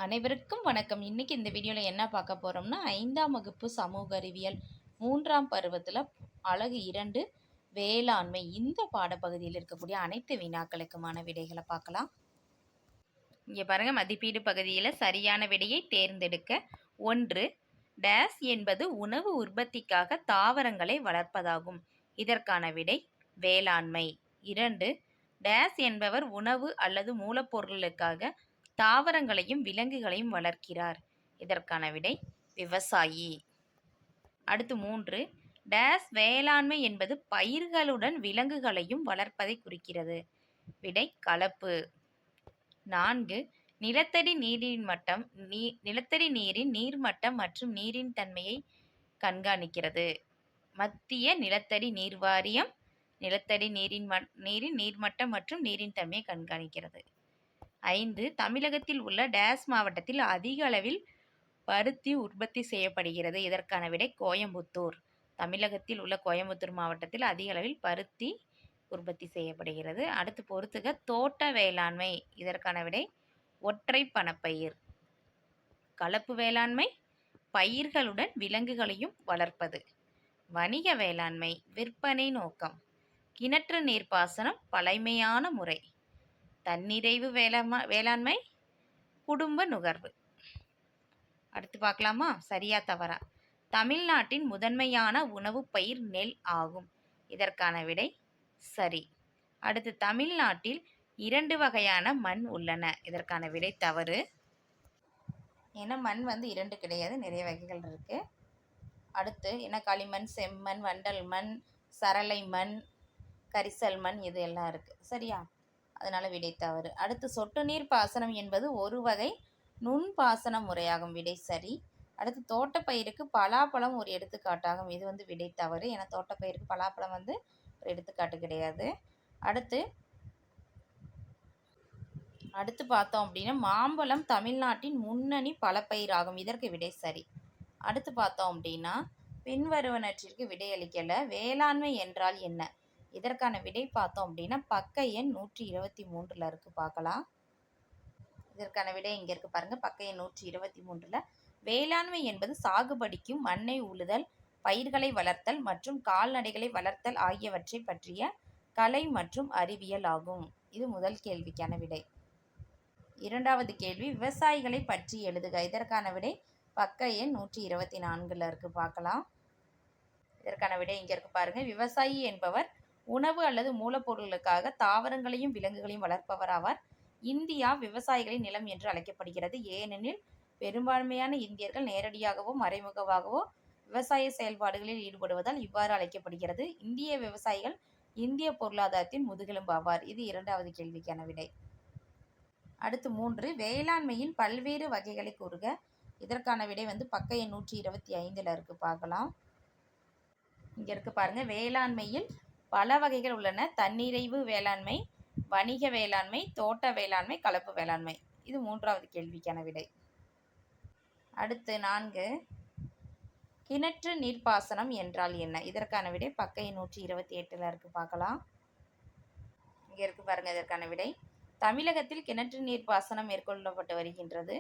அனைவருக்கும் வணக்கம். இன்னைக்கு இந்த வீடியோவில் என்ன பார்க்க போகிறோம்னா 5ஆம் வகுப்பு சமூக அறிவியல் 3ஆம் பருவத்தில் அலகு 2 வேளாண்மை இந்த பாடப்பகுதியில் இருக்கக்கூடிய அனைத்து வினாக்களுக்குமான விடைகளை பார்க்கலாம். இங்கே பாருங்கள், மதிப்பீடு பகுதியில் சரியான விடையை தேர்ந்தெடுக்க. 1. டேஸ் என்பது உணவு உற்பத்திக்காக தாவரங்களை வளர்ப்பதாகும். இதற்கான விடை வேளாண்மை. 2. டேஸ் என்பவர் உணவு அல்லது மூலப்பொருளுக்காக தாவரங்களையும் விலங்குகளையும் வளர்க்கிறார். இதற்கான விடை விவசாயி. அடுத்து 3. டேஸ் வேளாண்மை என்பது பயிர்களுடன் விலங்குகளையும் வளர்ப்பதை குறிக்கிறது. விடை கலப்பு. 4. நிலத்தடி நீரின் நீர்மட்டம் மற்றும் நீரின் தன்மையை கண்காணிக்கிறது. மத்திய நிலத்தடி நீர் வாரியம் நிலத்தடி நீரின் நீர்மட்டம் மற்றும் நீரின் தன்மையை கண்காணிக்கிறது. 5. தமிழகத்தில் உள்ள டேஸ் மாவட்டத்தில் அதிக அளவில் பருத்தி உற்பத்தி செய்யப்படுகிறது. இதற்கான விடை கோயம்புத்தூர். தமிழகத்தில் உள்ள கோயம்புத்தூர் மாவட்டத்தில் அதிக அளவில் பருத்தி உற்பத்தி செய்யப்படுகிறது. அடுத்து பொறுத்துக தோட்ட வேளாண்மை. இதற்கான விடை ஒற்றை பணப்பயிர். கலப்பு வேளாண்மை பயிர்களுடன் விலங்குகளையும் வளர்ப்பது. வணிக வேளாண்மை விற்பனை நோக்கம். கிணற்று நீர்ப்பாசனம் பழமையான முறை. தன்னிறைவு வேளாண்மை குடும்ப நுகர்வு. அடுத்து பார்க்கலாமா, சரியா தவறா? தமிழ்நாட்டின் முதன்மையான உணவு பயிர் நெல் ஆகும். இதற்கான விடை சரி. அடுத்து தமிழ்நாட்டில் 2 வகையான மண் உள்ளன. இதற்கான விடை தவறு. ஏன்னா மண் 2 கிடையாது, நிறைய வகைகள் இருக்கு. அடுத்து என்ன, களிமண், செம்மண், வண்டல் மண், சரளை மண், கரிசல் மண், இது எல்லாம் இருக்கு. சரியா? அதனால் விடை தவறு. அடுத்து சொட்டு நீர் பாசனம் என்பது ஒரு வகை நுண் பாசன முறையாகும். விடை சரி. அடுத்து தோட்டப்பயிருக்கு பலாப்பழம் ஒரு எடுத்துக்காட்டாகும். இது விடை தவறு. ஏன்னா தோட்டப்பயிருக்கு பலாப்பழம் ஒரு எடுத்துக்காட்டு கிடையாது. அடுத்து பார்த்தோம் அப்படின்னா மாம்பழம் தமிழ்நாட்டின் முன்னணி பழப்பயிராகும். இதற்கு விடை சரி. அடுத்து பார்த்தோம் அப்படின்னா பின்வருவனற்றிற்கு விடையளிக்கல. வேளாண்மை என்றால் என்ன? இதற்கான விடை பார்த்தோம் அப்படின்னா பக்க எண் 123 இருக்கு, பார்க்கலாம். இதற்கான விடை இங்கே இருக்கு பாருங்க, பக்க எண் 123. வேளாண்மை என்பது சாகுபடிக்கும் மண்ணை உழுதல், பயிர்களை வளர்த்தல் மற்றும் கால்நடைகளை வளர்த்தல் ஆகியவற்றை பற்றிய கலை மற்றும் அறிவியல் ஆகும். இது முதல் கேள்விக்கான விடை. இரண்டாவது கேள்வி, விவசாயிகளை பற்றி எழுதுக. இதற்கான விடை பக்க எண் 124 இருக்கு, பார்க்கலாம். இதற்கான விடை இங்கே இருக்கு பாருங்க. விவசாயி என்பவர் உணவு அல்லது மூலப்பொருளுக்காக தாவரங்களையும் விலங்குகளையும் வளர்ப்பவர் ஆவார். இந்தியா விவசாயிகளின் நிலம் என்று அழைக்கப்படுகிறது. ஏனெனில் பெரும்பான்மையான இந்தியர்கள் நேரடியாகவோ மறைமுகமாகவோ விவசாய செயல்பாடுகளில் ஈடுபடுவதால் இவ்வாறு அழைக்கப்படுகிறது. இந்திய விவசாயிகள் இந்திய பொருளாதாரத்தின் முதுகெலும்பு ஆவார். இது இரண்டாவது கேள்விக்கான விடை. அடுத்து 3, வேளாண்மையின் பல்வேறு வகைகளை கூறுக. இதற்கான விடை பக்க எண் 125 இருக்கு, பார்க்கலாம். இங்க இருக்கு பாருங்க. வேளாண்மையில் பல வகைகள் உள்ளன. தன்னிறைவு வேளாண்மை, வணிக வேளாண்மை, தோட்ட வேளாண்மை, கலப்பு வேளாண்மை. இது மூன்றாவது கேள்விக்கான விடை. அடுத்து 4, கிணற்று நீர்ப்பாசனம் என்றால் என்ன? இதற்கான விடை பக்க 128 இருக்கு, பார்க்கலாம். இங்கே இருக்கு பாருங்க. இதற்கான விடை தமிழகத்தில் கிணற்று நீர்ப்பாசனம் மேற்கொள்ளப்பட்டு வருகின்றது.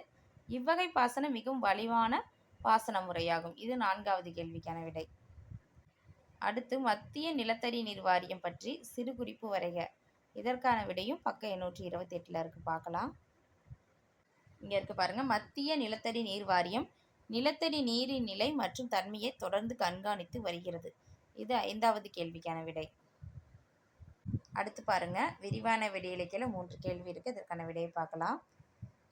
இவ்வகை பாசனம் மிகவும் வலிவான பாசன முறையாகும். இது 4வது கேள்விக்கான விடை. அடுத்து மத்திய நிலத்தடி நீர் வாரியம் பற்றி சிறு குறிப்பு வரைக. இதற்கான விடையும் பக்க 128 இருக்கு, பார்க்கலாம். இங்கே இருக்கு பாருங்க. மத்திய நிலத்தடி நீர் வாரியம் நிலத்தடி நீரின் நிலை மற்றும் தன்மையை தொடர்ந்து கண்காணித்து வருகிறது. இது 5வது கேள்விக்கான விடை. அடுத்து பாருங்க, விரிவான விடையிலக்கில 3 கேள்வி இருக்கு. இதற்கான விடையை பார்க்கலாம்.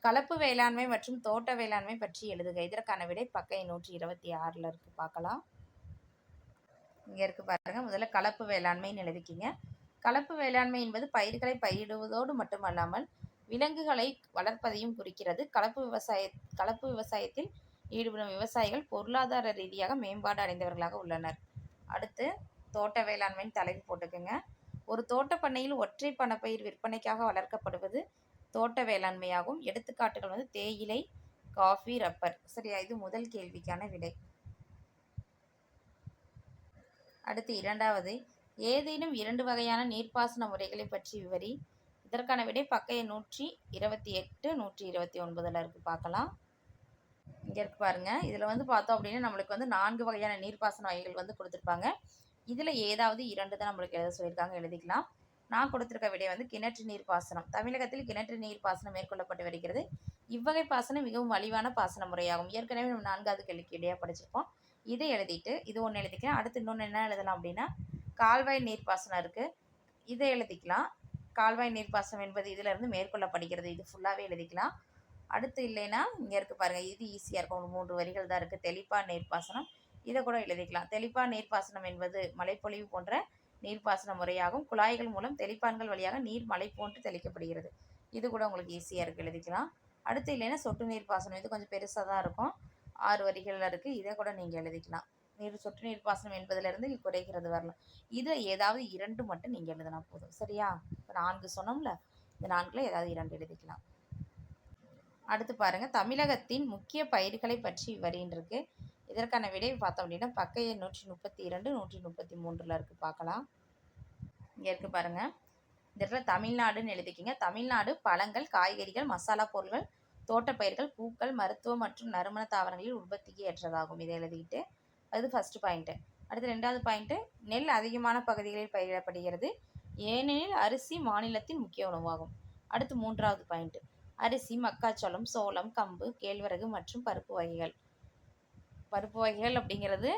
கலப்பு வேளாண்மை மற்றும் தோட்ட வேளாண்மை பற்றி எழுதுக. இதற்கான விடை பக்க 126 இருக்கு, பார்க்கலாம். இங்கே இருக்கு பாருங்க. முதல்ல கலப்பு வேளாண்மைன்னு எழுதிக்கிங்க. கலப்பு வேளாண்மை என்பது பயிர்களை பயிரிடுவதோடு மட்டுமல்லாமல் விலங்குகளை வளர்ப்பதையும் குறிக்கிறது. கலப்பு விவசாயத்தில் ஈடுபடும் விவசாயிகள் பொருளாதார ரீதியாக மேம்பாடு அடைந்தவர்களாக உள்ளனர். அடுத்து தோட்ட வேளாண்மைன்னு தலைப்பு போட்டுக்குங்க. ஒரு தோட்ட பண்ணையில் ஒற்றை பணப்பயிர் விற்பனைக்காக வளர்க்கப்படுவது தோட்ட வேளாண்மையாகும். எடுத்துக்காட்டுகள் தேயிலை, காஃபி, ரப்பர். சரியா? இது முதல் கேள்விக்கான விடை. அடுத்து இரண்டாவது, ஏதேனும் 2 வகையான நீர்ப்பாசன முறைகளை பற்றி விவரி. இதற்கான விடை பக்க எண் 128 129 இருக்குது, பார்க்கலாம். இங்கே இருக்கு பாருங்கள். இதில் வந்து பார்த்தோம் அப்படின்னா நம்மளுக்கு வந்து 4 வகையான நீர்ப்பாசன வகைகள் வந்து கொடுத்துருப்பாங்க. இதில் ஏதாவது 2 தான் நம்மளுக்கு எழுத சொல்லியிருக்காங்க, எழுதிக்கலாம். நான் கொடுத்துருக்க விடை வந்து கிணற்று நீர் பாசனம். தமிழகத்தில் கிணற்று நீர் பாசனம் மேற்கொள்ளப்பட்டு வருகிறது. இவ்வகை பாசனம் மிகவும் மலிவான பாசன முறையாகும். ஏற்கனவே நம்ம 4வது கேள்விக்கு இடையாக படிச்சிருப்போம். இதை எழுதிட்டு இது ஒன்று எழுதிக்கலாம். அடுத்து இன்னொன்று என்ன எழுதலாம் அப்படின்னா கால்வாய் நீர்ப்பாசனம் இருக்குது, இதை எழுதிக்கலாம். கால்வாய் நீர்ப்பாசனம் என்பது இதிலிருந்து மேற்கொள்ளப்படுகிறது, இது ஃபுல்லாகவே எழுதிக்கலாம். அடுத்து இல்லைன்னா இங்கே இருக்குது பாருங்கள், இது ஈஸியாக இருக்கும். 3 வரிகள் தான் இருக்குது. தெளிப்பான் நீர்ப்பாசனம், இதை கூட எழுதிக்கலாம். தெளிப்பான் நீர்ப்பாசனம் என்பது மழைப்பொழிவு போன்ற நீர்ப்பாசன முறையாகும். குழாய்கள் மூலம் தெளிப்பான்கள் வழியாக நீர் மழை போன்று தெளிக்கப்படுகிறது, இது கூட உங்களுக்கு ஈஸியாக இருக்குது, எழுதிக்கலாம். அடுத்து இல்லைன்னா சொட்டு நீர்ப்பாசனம், இது கொஞ்சம் பெருசாக தான் இருக்கும், 6 வரிகளில் இருக்குது, இதை கூட நீங்கள் எழுதிக்கலாம். சொட்டு நீர்ப்பாசனம் என்பதிலிருந்து குறைகிறது வரலாம். இது ஏதாவது 2 மட்டும் நீங்கள் எழுதினா போதும், சரியா? இப்போ 4 சொன்னோம்ல, இந்த 4ல் ஏதாவது 2 எழுதிக்கலாம். அடுத்து பாருங்கள், தமிழகத்தின் முக்கிய பயிர்களை பற்றி வரின்னு இருக்குது. இதற்கான விடை பார்த்தோம் அப்படின்னா பக்க எண் 132 133 இருக்குது, பார்க்கலாம். இங்கே இருக்குது பாருங்கள். இந்த இடத்துல தமிழ்நாடுன்னு எழுதிக்கிங்க. தமிழ்நாடு பழங்கள், காய்கறிகள், மசாலா பொருட்கள், தோட்டப்பயிர்கள், பூக்கள், மருத்துவ மற்றும் நறுமண தாவரங்களில் உற்பத்திக்கு ஏற்றதாகும், இதை எழுதிக்கிட்டு அது ஃபஸ்ட்டு பாயிண்ட்டு. அடுத்து 2வது பாயிண்ட்டு, நெல் அதிகமான பகுதிகளில் பயிரிடப்படுகிறது, ஏனெனில் அரிசி மாநிலத்தின் முக்கிய உணவாகும். அடுத்து 3வது பாயிண்ட்டு, அரிசி, மக்காச்சோளம், சோளம், கம்பு, கேழ்வரகு மற்றும் பருப்பு வகைகள். பருப்பு வகைகள் அப்படிங்கிறது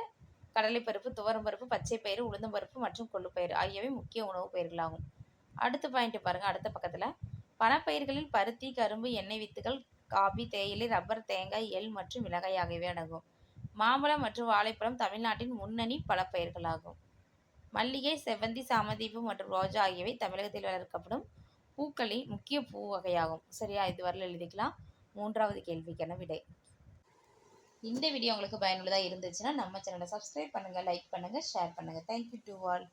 கடலைப்பருப்பு, துவரம்பருப்பு, பச்சைப்பயிறு, உளுந்தம்பருப்பு மற்றும் கொள்ளுப்பயிறு ஆகியவை முக்கிய உணவு பயிர்களாகும். அடுத்த பாயிண்ட்டு பாருங்கள், அடுத்த பக்கத்தில் பணப்பயிர்களில் பருத்தி, கரும்பு, எண்ணெய் வித்துகள், காபி, தேயிலை, ரப்பர், தேங்காய், எள் மற்றும் மிளகாய் ஆகியவை அடங்கும். மாம்பழம் மற்றும் வாழைப்பழம் தமிழ்நாட்டின் முன்னணி பழப்பயிர்களாகும். மல்லிகை, செவ்வந்தி, சாமந்திப்பூ மற்றும் ரோஜா ஆகியவை தமிழகத்தில் வளர்க்கப்படும் பூக்களின் முக்கிய பூ வகையாகும், சரியா? இது வரல எழுதிக்கலாம். 3வது கேள்விக்கான விடை. இந்த வீடியோ உங்களுக்கு பயனுள்ளதாக இருந்துச்சுன்னா நம்ம சேனலை சப்ஸ்கிரைப் பண்ணுங்கள், லைக் பண்ணுங்கள், ஷேர் பண்ணுங்கள். Thank you to all.